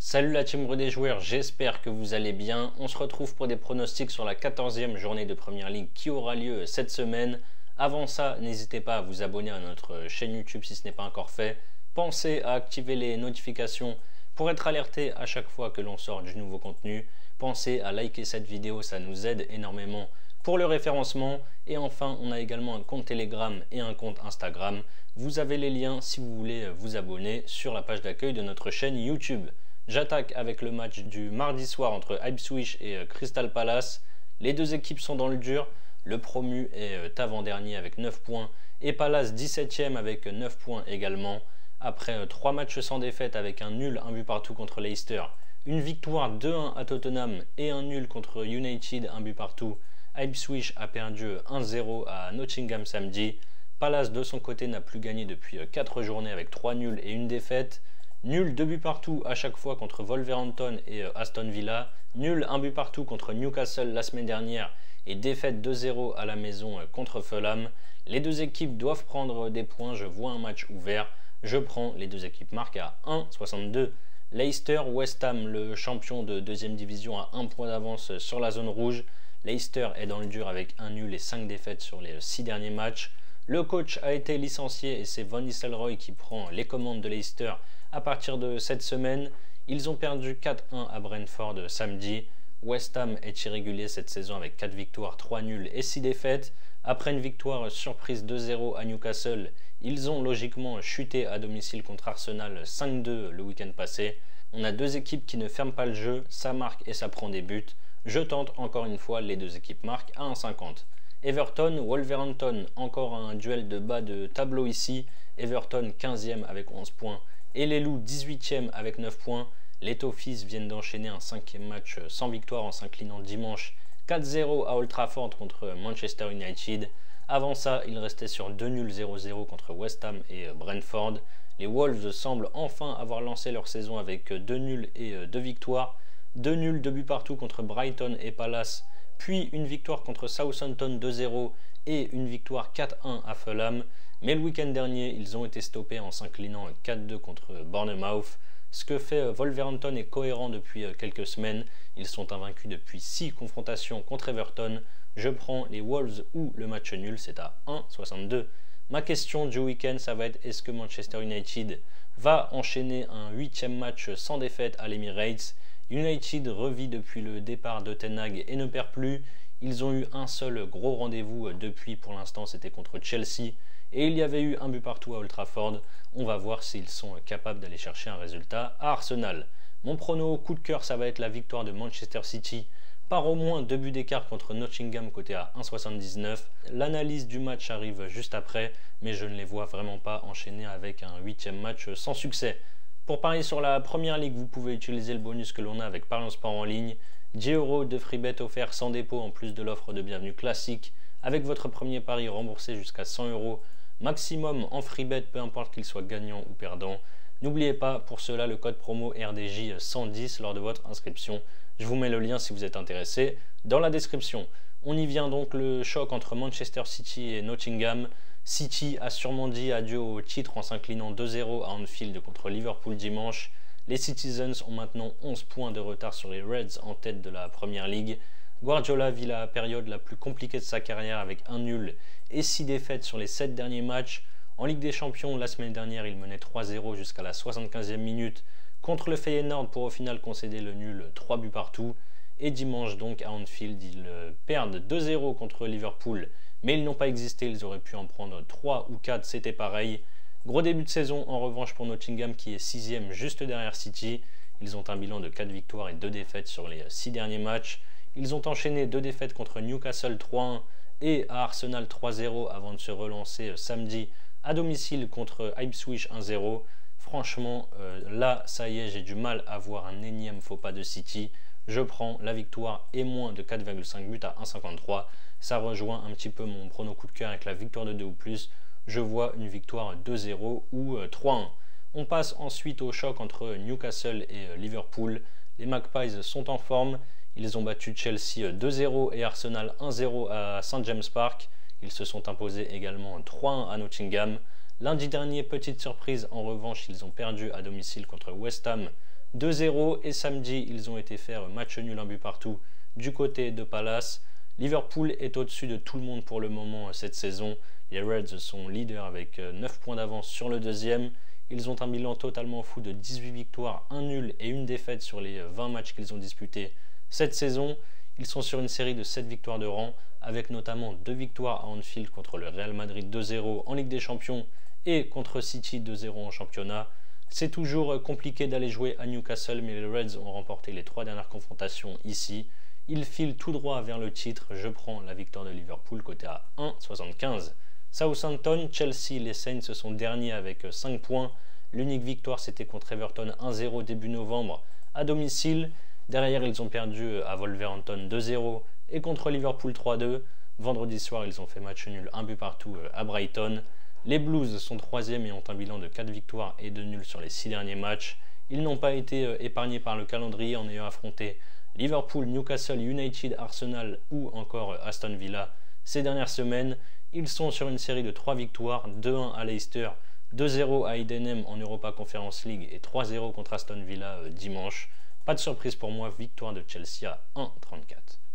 Salut la team des joueurs, j'espère que vous allez bien. On se retrouve pour des pronostics sur la 14e journée de Première Ligue qui aura lieu cette semaine. Avant ça, n'hésitez pas à vous abonner à notre chaîne YouTube si ce n'est pas encore fait. Pensez à activer les notifications pour être alerté à chaque fois que l'on sort du nouveau contenu. Pensez à liker cette vidéo, ça nous aide énormément pour le référencement. Et enfin, on a également un compte Telegram et un compte Instagram. Vous avez les liens si vous voulez vous abonner sur la page d'accueil de notre chaîne YouTube. J'attaque avec le match du mardi soir entre Ipswich et Crystal Palace. Les deux équipes sont dans le dur. Le promu est avant-dernier avec 9 points et Palace 17e avec 9 points également. Après 3 matchs sans défaite avec un nul, un but partout contre Leicester, une victoire 2-1 à Tottenham et un nul contre United, un but partout, Ipswich a perdu 1-0 à Nottingham samedi. Palace de son côté n'a plus gagné depuis 4 journées avec 3 nuls et une défaite. Nul 2 buts partout à chaque fois contre Wolverhampton et Aston Villa. Nul 1 but partout contre Newcastle la semaine dernière et défaite 2-0 à la maison contre Fulham. Les deux équipes doivent prendre des points, je vois un match ouvert. Je prends les deux équipes marquées à 1,62. Leicester, West Ham, le champion de 2e division à 1 point d'avance sur la zone rouge. Leicester est dans le dur avec un nul et 5 défaites sur les 6 derniers matchs. Le coach a été licencié et c'est Van Nistelrooy qui prend les commandes de Leicester à partir de cette semaine. Ils ont perdu 4-1 à Brentford samedi. West Ham est irrégulier cette saison avec 4 victoires, 3 nuls et 6 défaites. Après une victoire surprise 2-0 à Newcastle, ils ont logiquement chuté à domicile contre Arsenal 5-2 le week-end passé. On a deux équipes qui ne ferment pas le jeu, ça marque et ça prend des buts. Je tente encore une fois les deux équipes marquent à 1,50. Everton, Wolverhampton, encore un duel de bas de tableau ici. Everton 15e avec 11 points et les Loups 18e avec 9 points. Les Toffees viennent d'enchaîner un 5e match sans victoire en s'inclinant dimanche 4-0 à Old Trafford contre Manchester United. Avant ça, il restait sur 2 nuls 0-0 contre West Ham et Brentford. Les Wolves semblent enfin avoir lancé leur saison avec 2 nuls et 2 victoires. 2 nuls, 2 buts partout contre Brighton et Palace, puis une victoire contre Southampton 2-0 et une victoire 4-1 à Fulham. Mais le week-end dernier, ils ont été stoppés en s'inclinant 4-2 contre Bournemouth. Ce que fait Wolverhampton est cohérent depuis quelques semaines. Ils sont invaincus depuis 6 confrontations contre Everton. Je prends les Wolves ou le match nul, c'est à 1,62. Ma question du week-end, ça va être est-ce que Manchester United va enchaîner un 8e match sans défaite à l'Emirates? United revit depuis le départ de Ten Hag et ne perd plus. Ils ont eu un seul gros rendez-vous depuis, pour l'instant c'était contre Chelsea. Et il y avait eu un but partout à Old Trafford. On va voir s'ils sont capables d'aller chercher un résultat à Arsenal. Mon prono coup de cœur, ça va être la victoire de Manchester City par au moins 2 buts d'écart contre Nottingham côté à 1,79. L'analyse du match arrive juste après, mais je ne les vois vraiment pas enchaîner avec un 8e match sans succès. Pour parier sur la Première Ligue, vous pouvez utiliser le bonus que l'on a avec Parions Sport en ligne. 10 € de free bet offert sans dépôt en plus de l'offre de bienvenue classique. Avec votre premier pari remboursé jusqu'à 100 € maximum en free bet, peu importe qu'il soit gagnant ou perdant. N'oubliez pas pour cela le code promo RDJ 110 lors de votre inscription. Je vous mets le lien si vous êtes intéressé dans la description. On y vient donc, le choc entre Manchester City et Nottingham. City a sûrement dit adieu au titre en s'inclinant 2-0 à Anfield contre Liverpool dimanche. Les Citizens ont maintenant 11 points de retard sur les Reds en tête de la Première Ligue. Guardiola vit la période la plus compliquée de sa carrière avec un nul et 6 défaites sur les 7 derniers matchs. En Ligue des Champions, la semaine dernière, il menait 3-0 jusqu'à la 75e minute contre le Feyenoord pour au final concéder le nul 3 buts partout. Et dimanche donc à Anfield, ils perdent 2-0 contre Liverpool, mais ils n'ont pas existé, ils auraient pu en prendre 3 ou 4, c'était pareil. Gros début de saison en revanche pour Nottingham qui est 6e juste derrière City. Ils ont un bilan de 4 victoires et 2 défaites sur les 6 derniers matchs. Ils ont enchaîné 2 défaites contre Newcastle 3-1 et à Arsenal 3-0 avant de se relancer samedi à domicile contre Ipswich 1-0. Franchement, là, ça y est, j'ai du mal à voir un énième faux pas de City. Je prends la victoire et moins de 4,5 buts à 1,53. Ça rejoint un petit peu mon prono coup de cœur avec la victoire de 2 ou plus. Je vois une victoire 2-0 ou 3-1. On passe ensuite au choc entre Newcastle et Liverpool. Les Magpies sont en forme. Ils ont battu Chelsea 2-0 et Arsenal 1-0 à St James Park. Ils se sont imposés également 3-1 à Nottingham. Lundi dernier, petite surprise, en revanche, ils ont perdu à domicile contre West Ham 2-0 et samedi, ils ont été faire match nul, un but partout du côté de Palace. Liverpool est au-dessus de tout le monde pour le moment cette saison. Les Reds sont leaders avec 9 points d'avance sur le deuxième. Ils ont un bilan totalement fou de 18 victoires, 1 nul et une défaite sur les 20 matchs qu'ils ont disputés cette saison. Ils sont sur une série de 7 victoires de rang, avec notamment 2 victoires à Anfield contre le Real Madrid 2-0 en Ligue des Champions et contre City 2-0 en championnat. C'est toujours compliqué d'aller jouer à Newcastle, mais les Reds ont remporté les 3 dernières confrontations ici. Ils filent tout droit vers le titre. Je prends la victoire de Liverpool côté à 1,75. Southampton, Chelsea, les Saints sont derniers avec 5 points. L'unique victoire c'était contre Everton 1-0 début novembre à domicile. Derrière ils ont perdu à Wolverhampton 2-0 et contre Liverpool 3-2. Vendredi soir ils ont fait match nul, un but partout à Brighton. Les Blues sont 3e et ont un bilan de 4 victoires et 2 nuls sur les 6 derniers matchs. Ils n'ont pas été épargnés par le calendrier en ayant affronté Liverpool, Newcastle, United, Arsenal ou encore Aston Villa ces dernières semaines. Ils sont sur une série de 3 victoires, 2-1 à Leicester, 2-0 à Heidenheim en Europa Conference League et 3-0 contre Aston Villa dimanche. Pas de surprise pour moi, victoire de Chelsea à 1,34.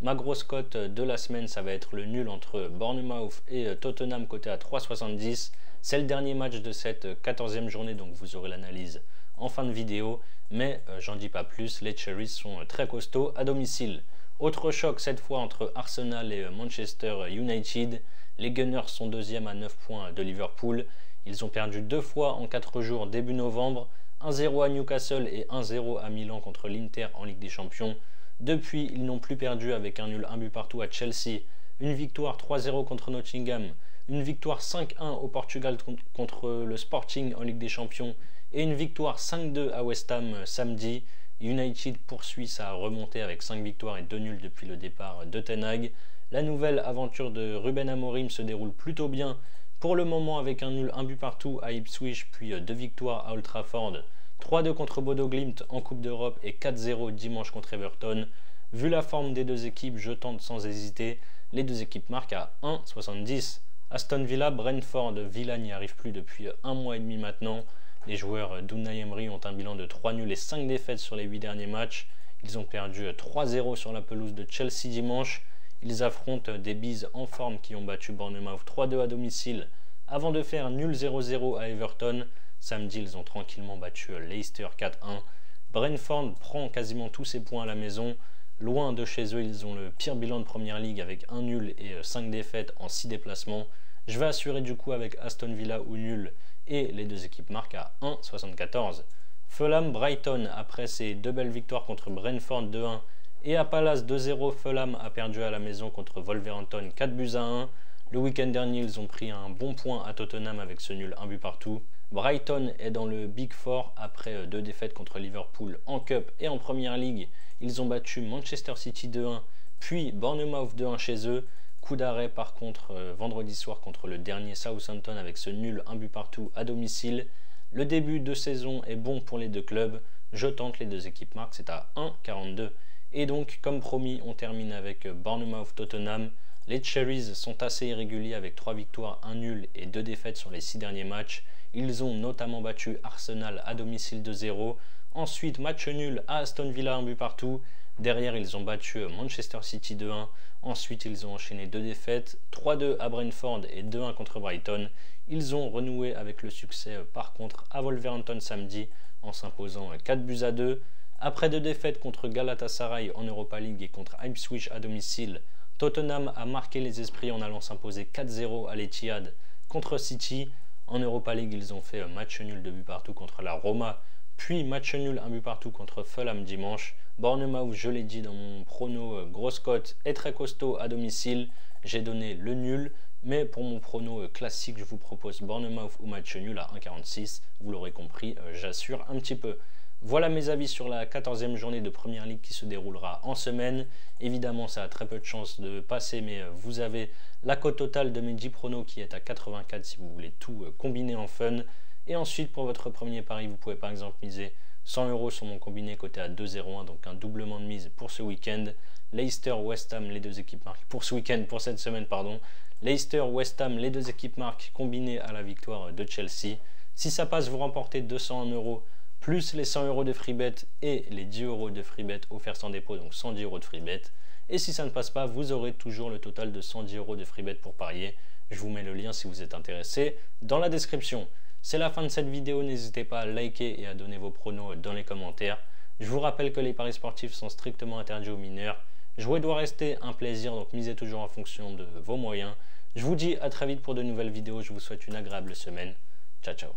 Ma grosse cote de la semaine, ça va être le nul entre Bournemouth et Tottenham côté à 3,70. C'est le dernier match de cette 14e journée, donc vous aurez l'analyse en fin de vidéo. Mais j'en dis pas plus, les Cherries sont très costauds à domicile. Autre choc cette fois entre Arsenal et Manchester United. Les Gunners sont 2e à 9 points de Liverpool. Ils ont perdu 2 fois en 4 jours début novembre. 1-0 à Newcastle et 1-0 à Milan contre l'Inter en Ligue des Champions. Depuis, ils n'ont plus perdu avec un nul, un but partout à Chelsea. Une victoire 3-0 contre Nottingham. Une victoire 5-1 au Portugal contre le Sporting en Ligue des Champions. Et une victoire 5-2 à West Ham samedi. United poursuit sa remontée avec 5 victoires et 2 nuls depuis le départ de Ten Hag. La nouvelle aventure de Ruben Amorim se déroule plutôt bien pour le moment avec un nul, un but partout à Ipswich, puis 2 victoires à Old Trafford, 3-2 contre Bodo Glimt en Coupe d'Europe et 4-0 dimanche contre Everton. Vu la forme des deux équipes, je tente sans hésiter. Les deux équipes marquent à 1,70. Aston Villa, Brentford, Villa n'y arrive plus depuis 1 mois et demi maintenant. Les joueurs d'Unai Emery ont un bilan de 3 nuls et 5 défaites sur les 8 derniers matchs. Ils ont perdu 3-0 sur la pelouse de Chelsea dimanche. Ils affrontent des Bees en forme qui ont battu Bournemouth 3-2 à domicile avant de faire nul 0-0 à Everton. Samedi, ils ont tranquillement battu Leicester 4-1. Brentford prend quasiment tous ses points à la maison. Loin de chez eux, ils ont le pire bilan de Première Ligue avec 1 nul et 5 défaites en 6 déplacements. Je vais assurer du coup avec Aston Villa ou nul et les deux équipes marquent à 1,74. Fulham, Brighton, après ses 2 belles victoires contre Brentford 2-1 et à Palace 2-0, Fulham a perdu à la maison contre Wolverhampton 4-1. Le week-end dernier, ils ont pris un bon point à Tottenham avec ce nul, un but partout. Brighton est dans le Big Four après 2 défaites contre Liverpool en Cup et en Première Ligue. Ils ont battu Manchester City 2-1, puis Bournemouth 2-1 chez eux. Coup d'arrêt par contre vendredi soir contre le dernier Southampton avec ce nul, un but partout à domicile. Le début de saison est bon pour les deux clubs. Je tente les deux équipes marques, c'est à 1,42. Et donc, comme promis, on termine avec Bournemouth-Tottenham. Les Cherries sont assez irréguliers avec 3 victoires, 1 nul et 2 défaites sur les 6 derniers matchs. Ils ont notamment battu Arsenal à domicile 2-0. Ensuite, match nul à Aston Villa, un but partout. Derrière, ils ont battu Manchester City 2-1. Ensuite, ils ont enchaîné 2 défaites, 3-2 à Brentford et 2-1 contre Brighton. Ils ont renoué avec le succès par contre à Wolverhampton samedi en s'imposant 4-2. Après 2 défaites contre Galatasaray en Europa League et contre Ipswich à domicile, Tottenham a marqué les esprits en allant s'imposer 4-0 à l'Etihad contre City. En Europa League, ils ont fait match nul de but partout contre la Roma, puis match nul un but partout contre Fulham dimanche. Bournemouth, je l'ai dit dans mon prono, grosse cote est très costaud à domicile. J'ai donné le nul, mais pour mon prono classique, je vous propose Bournemouth ou match nul à 1,46. Vous l'aurez compris, j'assure un petit peu. Voilà mes avis sur la 14e journée de Première Ligue qui se déroulera en semaine. Évidemment, ça a très peu de chances de passer, mais vous avez la cote totale de mes 10 pronos qui est à 84 si vous voulez tout combiner en fun. Et ensuite, pour votre premier pari, vous pouvez par exemple miser 100 € sur mon combiné coté à 2,01, donc un doublement de mise pour ce week-end. Leicester, West Ham, les deux équipes marquent pour ce week-end, pour cette semaine, pardon. Leicester, West Ham, les deux équipes marquent combinées à la victoire de Chelsea. Si ça passe, vous remportez 201 € plus les 100 € de free bet et les 10 € de free bet offerts sans dépôt, donc 110 € de free bet. Et si ça ne passe pas, vous aurez toujours le total de 110 € de free bet pour parier. Je vous mets le lien si vous êtes intéressé dans la description. C'est la fin de cette vidéo, n'hésitez pas à liker et à donner vos pronos dans les commentaires. Je vous rappelle que les paris sportifs sont strictement interdits aux mineurs. Jouer doit rester un plaisir, donc misez toujours en fonction de vos moyens. Je vous dis à très vite pour de nouvelles vidéos, je vous souhaite une agréable semaine. Ciao ciao.